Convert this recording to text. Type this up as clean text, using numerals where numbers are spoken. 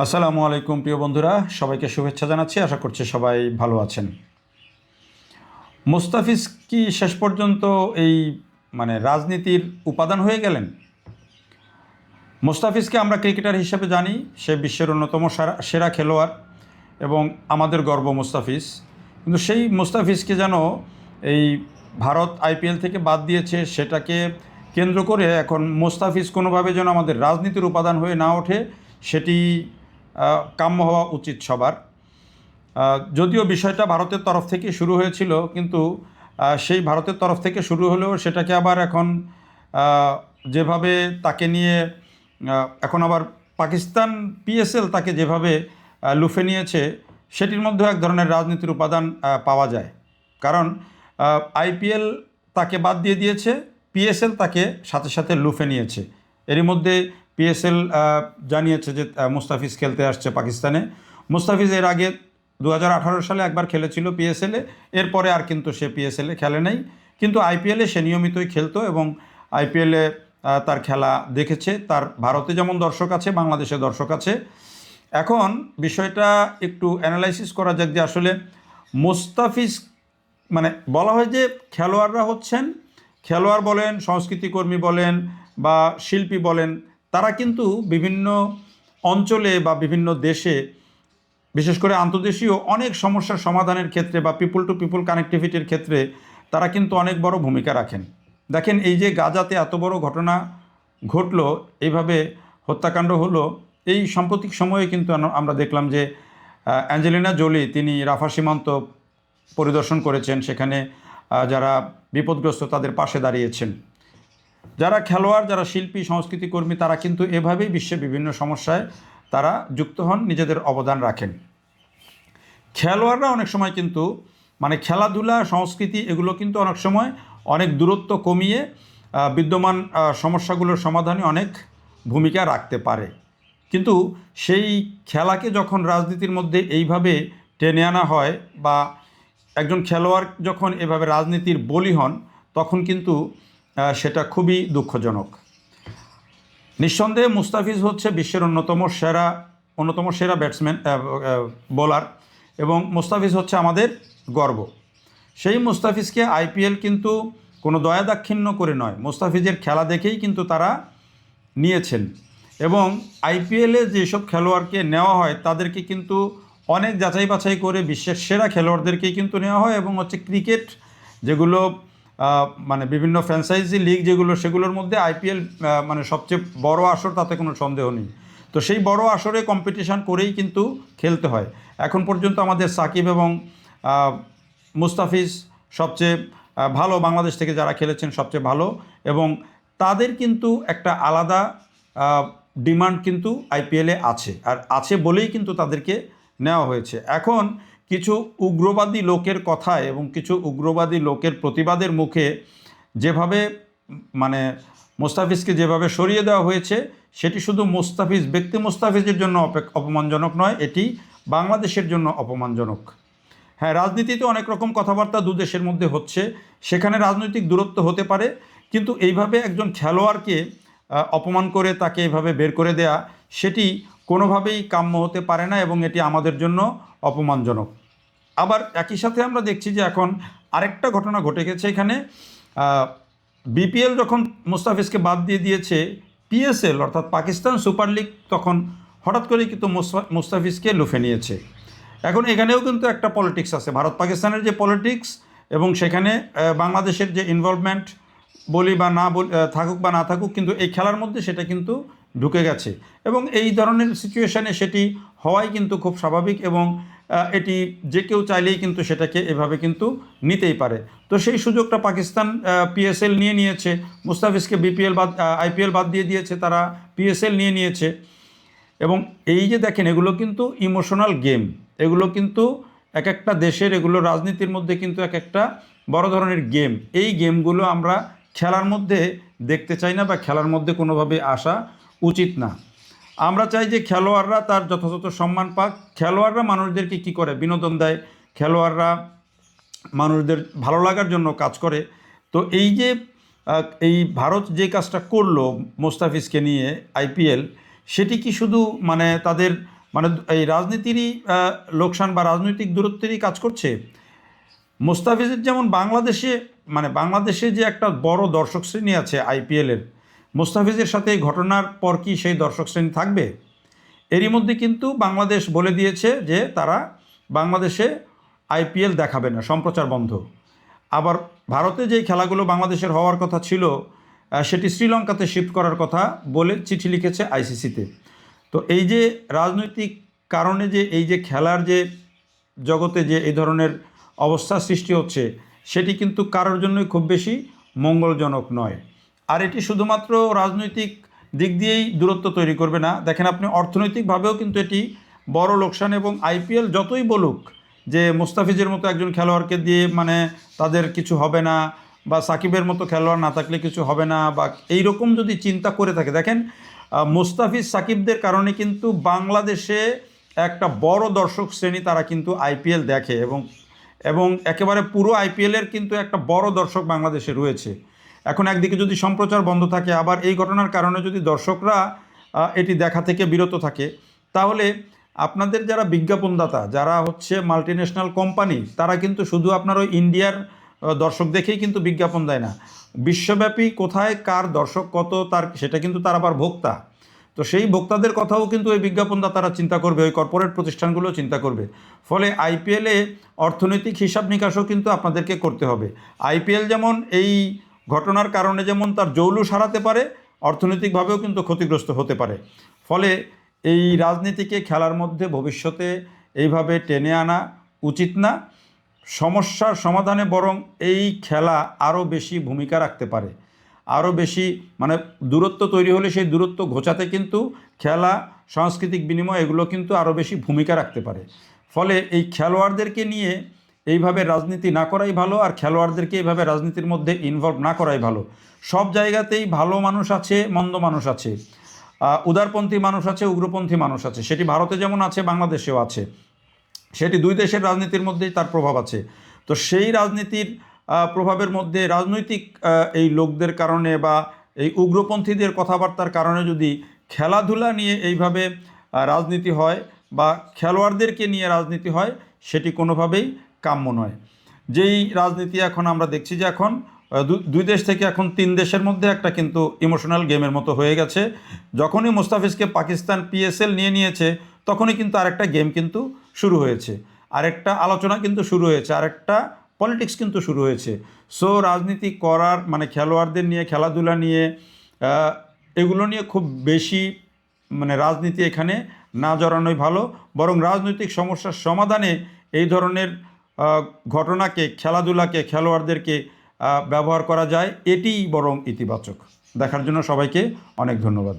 আসসালামু আলাইকুম প্রিয় বন্ধুরা, সবাইকে শুভেচ্ছা জানাচ্ছি। আশা করছি সবাই ভালো আছেন। মোস্তাফিজ কি শেষ পর্যন্ত এই রাজনীতির উপাদান হয়ে গেলেন? মোস্তাফিজকে আমরা ক্রিকেটার হিসেবে জানি, সে বিশ্বের অন্যতম সেরা খেলোয়াড় এবং আমাদের গর্ব মোস্তাফিজ। কিন্তু সেই মোস্তাফিজকে যেন এই ভারত আইপিএল থেকে বাদ দিয়েছে, সেটাকে কেন্দ্র করে এখন মোস্তাফিজ কোনোভাবে যেন আমাদের রাজনীতির উপাদান হয়ে না ওঠে, সেটি কাম্য হওয়া উচিত সবার। যদিও বিষয়টা ভারতের তরফ থেকে শুরু হয়েছিল, কিন্তু সেই ভারতের তরফ থেকে শুরু হলেও সেটাকে আবার এখন যেভাবে তাকে নিয়ে এখন আবার পাকিস্তান পিএসএল তাকে যেভাবে লুফে নিয়েছে, সেটির মধ্যেও এক ধরনের রাজনীতির উপাদান পাওয়া যায়। কারণ আইপিএল তাকে বাদ দিয়ে দিয়েছে, পিএসএল তাকে সাথে সাথে লুফে নিয়েছে। এরই মধ্যে পিএসএল জানিয়েছে যে মুস্তাফিজ খেলতে আসছে পাকিস্তানে। মুস্তাফিজ এর আগে 2018 সালে একবার খেলেছিল পিএসএলে, এরপরে আর কিন্তু সে পিএসএলে খেলে নাই। কিন্তু আইপিএলে সে নিয়মিতই খেলতো এবং আইপিএলে তার খেলা দেখেছে। তার ভারতে যেমন দর্শক আছে, বাংলাদেশে দর্শক আছে। এখন বিষয়টা একটু অ্যানালাইসিস করা যাক যে আসলে মোস্তাফিজ বলা হয় যে খেলোয়াড়রা হচ্ছেন, খেলোয়াড় বলেন, সংস্কৃতিকর্মী বলেন বা শিল্পী বলেন, তারা কিন্তু বিভিন্ন অঞ্চলে বা বিভিন্ন দেশে, বিশেষ করে আন্তর্দেশীয় অনেক সমস্যার সমাধানের ক্ষেত্রে বা পিপুল টু পিপুল কানেক্টিভিটির ক্ষেত্রে তারা কিন্তু অনেক বড় ভূমিকা রাখেন। দেখেন, এই যে গাজাতে এত বড় ঘটনা ঘটলো, এইভাবে হত্যাকাণ্ড হলো, এই সাম্প্রতিক সময়ে কিন্তু আমরা দেখলাম যে অ্যাঞ্জেলিনা জোলি তিনি রাফা সীমান্ত পরিদর্শন করেছেন। সেখানে যারা বিপদগ্রস্ত তাদের পাশে দাঁড়িয়েছেন। যারা খেলোয়াড়, যারা শিল্পী, সংস্কৃতিকর্মী, তারা কিন্তু এভাবেই বিশ্বের বিভিন্ন সমস্যায় তারা যুক্ত হন, নিজেদের অবদান রাখেন। খেলোয়াড়রা অনেক সময় কিন্তু খেলাধুলা, সংস্কৃতি এগুলো কিন্তু অনেক সময় অনেক দূরত্ব কমিয়ে বিদ্যমান সমস্যাগুলোর সমাধানে অনেক ভূমিকা রাখতে পারে। কিন্তু সেই খেলাকে যখন রাজনীতির মধ্যে এইভাবে টেনে আনা হয় বা একজন খেলোয়াড় যখন এভাবে রাজনীতির বলি হন, তখন কিন্তু সেটা খুবই দুঃখজনক। নিঃসন্দেহে মুস্তাফিজ হচ্ছে বিশ্বের অন্যতম সেরা ব্যাটসম্যান, বোলার, এবং মুস্তাফিজ হচ্ছে আমাদের গর্ব। সেই মুস্তাফিজকে আইপিএল কিন্তু কোনো দয়া দাক্ষিণ্য করে নয়, মুস্তাফিজের খেলা দেখেই কিন্তু তারা নিয়েছেন। এবং আইপিএলে যেসব খেলোয়াড়কে নেওয়া হয় তাদেরকে কিন্তু অনেক যাচাই বাছাই করে বিশ্বের সেরা খেলোয়াড়দেরকেই কিন্তু নেওয়া হয়। এবং হচ্ছে ক্রিকেট যেগুলো বিভিন্ন ফ্র্যাঞ্চাইজি লিগ যেগুলো, সেগুলোর মধ্যে আইপিএল সবচেয়ে বড় আসর, তাতে কোনো সন্দেহ নেই। তো সেই বড় আসরে কম্পিটিশান করেই কিন্তু খেলতে হয়। এখন পর্যন্ত আমাদের সাকিব এবং মুস্তাফিজ সবচেয়ে ভালো, বাংলাদেশ থেকে যারা খেলেছেন সবচেয়ে ভালো, এবং তাদের কিন্তু একটা আলাদা ডিমান্ড কিন্তু আইপিএলে আছে, আর আছে বলেই কিন্তু তাদেরকে নেওয়া হয়েছে। এখন কিছু উগ্রবাদী লোকের কথায় এবং কিছু উগ্রবাদী লোকের প্রতিবাদের মুখে যেভাবে মুস্তাফিজকে যেভাবে সরিয়ে দেওয়া হয়েছে, সেটি শুধু ব্যক্তি মুস্তাফিজের জন্য অপমানজনক নয়, এটি বাংলাদেশের জন্য অপমানজনক। হ্যাঁ, রাজনীতিতে অনেক রকম কথাবার্তা দু দেশের মধ্যে হচ্ছে, সেখানে রাজনৈতিক দূরত্ব হতে পারে, কিন্তু এইভাবে একজন খেলোয়াড়কে অপমান করে তাকে এভাবে বের করে দেয়া, সেটি কোনোভাবেই কাম্য হতে পারে না এবং এটি আমাদের জন্য অপমানজনক। আবার একই সাথে আমরা দেখছি যে এখন আরেকটা ঘটনা ঘটে গেছে এখানে। বিপিএল যখন মুস্তাফিজকে বাদ দিয়ে দিয়েছে, পিএসএল অর্থাৎ পাকিস্তান সুপার লিগ তখন হঠাৎ করেই কিন্তু মুস্তাফিজকে লুফে নিয়েছে। এখন এখানেও কিন্তু একটা পলিটিক্স আছে, ভারত পাকিস্তানের যে পলিটিক্স, এবং সেখানে বাংলাদেশের যে ইনভলভমেন্ট বলি বা না থাকুক বা না থাকুক, কিন্তু এই খেলার মধ্যে সেটা কিন্তু ঢুকে গেছে। এবং এই ধরনের সিচুয়েশানে সেটি হওয়াই কিন্তু খুব স্বাভাবিক, এবং এটি যে কেউ চাইলেই কিন্তু সেটাকে এভাবে কিন্তু নিতেই পারে। তো সেই সুযোগটা পাকিস্তান পিএসএল নিয়ে নিয়েছে, মুস্তাফিজকে আইপিএল বাদ দিয়ে দিয়েছে, তারা পিএসএল নিয়ে নিয়েছে। এবং এই যে দেখেন, এগুলো কিন্তু ইমোশনাল গেম, এগুলো কিন্তু এক একটা দেশের, এগুলো রাজনীতির মধ্যে কিন্তু এক একটা বড় ধরনের গেম। এই গেমগুলো আমরা খেলার মধ্যে দেখতে চাই না বা খেলার মধ্যে কোনোভাবে আসা উচিত না। আমরা চাই যে খেলোয়াড়রা তার যথাযথ সম্মান পাক। খেলোয়াড়রা মানুষদেরকে কী করে, বিনোদন দেয়, খেলোয়াড়রা মানুষদের ভালো লাগার জন্য কাজ করে। তো এই যে এই ভারত যে কাজটা করলো মুস্তাফিজকে নিয়ে আইপিএল, সেটি কি শুধু তাদের মানে এই রাজনীতিরই লোকসান বা রাজনৈতিক দূরত্বেরই কাজ করছে। মোস্তাফিজের যেমন বাংলাদেশে যে একটা বড় দর্শক শ্রেণী আছে আইপিএলের, মোস্তাফিজের সাথে এই ঘটনার পর কি সেই দর্শক শ্রেণী থাকবে? এরই মধ্যে কিন্তু বাংলাদেশ বলে দিয়েছে যে তারা বাংলাদেশে আইপিএল দেখাবে না, সম্প্রচার বন্ধ। আবার ভারতে যেই খেলাগুলো বাংলাদেশের হওয়ার কথা ছিল সেটি শ্রীলঙ্কাতে শিফট করার কথা বলে চিঠি লিখেছে আইসিসিতে। তো এই যে রাজনৈতিক কারণে যে এই যে খেলার যে জগতে যে এই ধরনের অবস্থা সৃষ্টি হচ্ছে, সেটি কিন্তু কারোর জন্যই খুব বেশি মঙ্গলজনক নয়। আর এটি শুধুমাত্র রাজনৈতিক দিক দিয়েই দূরত্ব তৈরি করবে না, দেখেন আপনি অর্থনৈতিকভাবেও কিন্তু এটি বড় লোকসান। এবং আইপিএল যতই বলুক যে মোস্তাফিজের মতো একজন খেলোয়াড়কে দিয়ে মানে তাদের কিছু হবে না, বা সাকিবের মতো খেলোয়াড় না থাকলে কিছু হবে না, বা এই রকম যদি চিন্তা করে থাকে, দেখেন মোস্তাফিজ সাকিবদের কারণে কিন্তু বাংলাদেশে একটা বড় দর্শক শ্রেণী তারা কিন্তু আইপিএল দেখে, এবং একেবারে পুরো আইপিএলের কিন্তু একটা বড় দর্শক বাংলাদেশে রয়েছে। এখন একদিকে যদি সম্প্রচার বন্ধ থাকে, আবার এই ঘটনার কারণে যদি দর্শকরা এটি দেখা থেকে বিরত থাকে, তাহলে আপনাদের যারা বিজ্ঞাপনদাতা, যারা হচ্ছে মাল্টিন্যাশনাল কোম্পানি, তারা কিন্তু শুধু আপনার ওই ইন্ডিয়ার দর্শক দেখেই কিন্তু বিজ্ঞাপন দেয় না। বিশ্বব্যাপী কোথায় কার দর্শক কত, সেটা কিন্তু তার আবার ভোক্তা। তো সেই ভোক্তাদের কথাও কিন্তু ওই বিজ্ঞাপনদাতারা চিন্তা করবে, ওই কর্পোরেট প্রতিষ্ঠানগুলো চিন্তা করবে। ফলে আইপিএলে অর্থনৈতিক হিসাব নিকাশও কিন্তু আপনাদেরকে করতে হবে। আইপিএল যেমন এই ঘটনার কারণে যেমন তার জৌলুস হারাতে পারে, অর্থনৈতিকভাবেও কিন্তু ক্ষতিগ্রস্ত হতে পারে। ফলে এই রাজনীতিকে খেলার মধ্যে ভবিষ্যতে এইভাবে টেনে আনা উচিত না। সমস্যার সমাধানে বরং এই খেলা আরও বেশি ভূমিকা রাখতে পারে। আরও বেশি মানে দূরত্ব তৈরি হলে সেই দূরত্ব ঘোচাতে কিন্তু খেলা, সাংস্কৃতিক বিনিময় এগুলো কিন্তু আরও বেশি ভূমিকা রাখতে পারে। ফলে এই খেলোয়াড়দেরকে নিয়ে এইভাবে রাজনীতি না করাই ভালো, আর খেলোয়াড়দেরকে এইভাবে রাজনীতির মধ্যে ইনভলভ না করাই ভালো। সব জায়গাতেই ভালো মানুষ আছে, মন্দ মানুষ আছে, উদারপন্থী মানুষ আছে, উগ্রপন্থী মানুষ আছে। সেটি ভারতে যেমন আছে, বাংলাদেশেও আছে। সেটি দুই দেশের রাজনীতির মধ্যেই তার প্রভাব আছে। তো সেই রাজনীতির প্রভাবের মধ্যে রাজনৈতিক এই লোকদের কারণে বা এই উগ্রপন্থীদের কথাবার্তার কারণে যদি খেলাধুলা নিয়ে এইভাবে রাজনীতি হয় বা খেলোয়াড়দেরকে নিয়ে রাজনীতি হয়, সেটি কোনোভাবেই কাম্য নয়। যেই রাজনীতি এখন আমরা দেখছি যে এখন দুই দেশ থেকে এখন 3 দেশের মধ্যে একটা কিন্তু ইমোশনাল গেমের মতো হয়ে গেছে। যখনই মোস্তাফিজকে পাকিস্তান পিএসএল নিয়েছে, তখনই কিন্তু আরেকটা গেম কিন্তু শুরু হয়েছে, আরেকটা আলোচনা কিন্তু শুরু হয়েছে, আরেকটা পলিটিক্স কিন্তু শুরু হয়েছে। সো রাজনীতি করার মানে খেলোয়াড়দের নিয়ে, খেলাধুলা নিয়ে, এগুলো নিয়ে খুব বেশি মানে রাজনীতি এখানে না জড়ানোই ভালো। বরং রাজনৈতিক সমস্যার সমাধানে এই ধরনের ঘটনাকে, খেলাধুলাকে, খেলোয়াড়দেরকে ব্যবহার করা যায়, এটিই বরং ইতিবাচক। দেখার জন্য সবাইকে অনেক ধন্যবাদ।